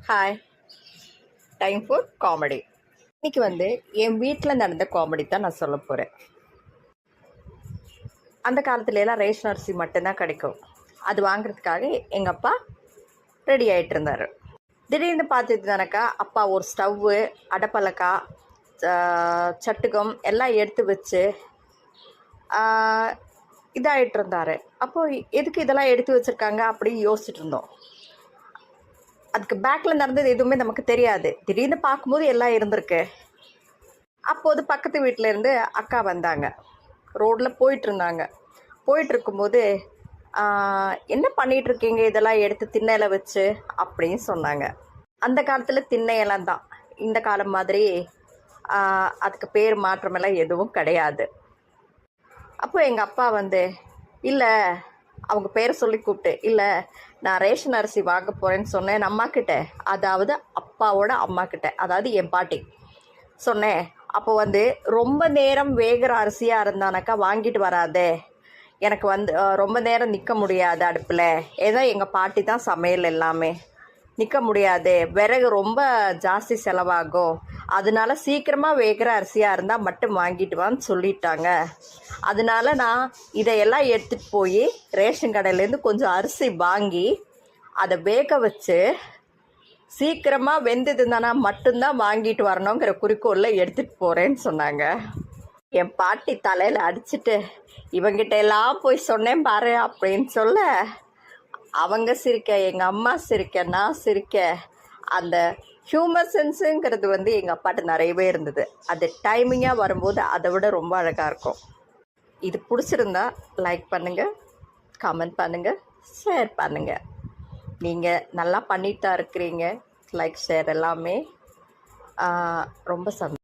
Hi, time for comedy. இன்னைக்கு என் வீட்டில் நடந்த காமெடி தான் நான் சொல்ல போகிறேன். அந்த காலத்துலலாம் ரேஷன் அரிசி மட்டும்தான் கிடைக்கும். அது வாங்குறதுக்காக எங்கள் அப்பா ரெடி ஆகிட்டு இருந்தார். திடீர்னு பார்த்துட்டுனாக்கா அப்பா ஒரு ஸ்டவ்வு, அடப்பலக்கா, சட்டுகம் எல்லாம் எடுத்து வச்சு இதாகிட்டு இருந்தார். அப்போது எதுக்கு இதெல்லாம் எடுத்து வச்சுருக்காங்க அப்படின்னு யோசிச்சுட்டு இருந்தோம். அதுக்கு பேக்கில் நடந்தது எதுவுமே நமக்கு தெரியாது. திடீர்னு பார்க்கும்போது எல்லாம் இருந்திருக்கு. அப்போது பக்கத்து வீட்டிலேருந்து அக்கா வந்தாங்க. ரோட்டில் போயிட்டுருந்தாங்க. போயிட்டுருக்கும்போது என்ன பண்ணிகிட்ருக்கீங்க, இதெல்லாம் எடுத்து திண்ணையில் வச்சு அப்படின்னு சொன்னாங்க. அந்த காலத்தில் திண்ணையெல்லாம் தான், இந்த காலம் மாதிரி அதுக்கு பேர் மாற்றமெல்லாம் எதுவும் கிடையாது. அப்போ எங்கள் அப்பா இல்லை, அவங்க பேரை சொல்லி கூப்பிட்டு, இல்லை நான் ரேஷன் அரிசி வாங்க போகிறேன்னு சொன்னேன் அம்மாக்கிட்ட, அதாவது அப்பாவோட அம்மாக்கிட்ட, அதாவது என் பாட்டி சொன்னேன். அப்போ ரொம்ப நேரம் வேகிற அரிசியாக இருந்தானாக்கா வாங்கிட்டு வராதே, எனக்கு ரொம்ப நேரம் நிற்க முடியாது அடுப்பில், ஏதோ எங்கள் பாட்டி தான் சமையல் எல்லாமே, நிற்க முடியாது, விறகு ரொம்ப ஜாஸ்தி செலவாகும், அதனால சீக்கிரமாக வேகிற அரிசியாக இருந்தால் மட்டும் வாங்கிட்டு வான்னு சொல்லிட்டாங்க. அதனால நான் இதையெல்லாம் எடுத்துகிட்டு போய் ரேஷன் கடையிலேருந்து கொஞ்சம் அரிசி வாங்கி அதை வேக வச்சு சீக்கிரமாக வெந்ததுன்னா மட்டும்தான் வாங்கிட்டு வரணுங்கிற குறிக்கோளில் எடுத்துகிட்டு போகிறேன்னு சொன்னாங்க. என் பாட்டி தலையில் அடிச்சுட்டு, இவங்கிட்ட எல்லாம் போய் சொன்னேன் பாரு அப்படின்னு சொல்ல, அவங்க சிரிக்க, எங்கள் அம்மா சிரிக்க, நான் சிரிக்க. அந்த ஹியூமர் சென்ஸுங்கிறது எங்கள் அப்பாட்ட நிறையவே இருந்தது. அது டைமிங்காக வரும்போது அதை விட ரொம்ப அழகாக இருக்கும். இது பிடிச்சிருந்தா லைக் பண்ணுங்கள், கமெண்ட் பண்ணுங்கள், ஷேர் பண்ணுங்கள். நீங்கள் நல்லா பண்ணிட்டு தான் இருக்கிறீங்க. லைக், ஷேர் எல்லாமே ரொம்ப சந்தோஷம்.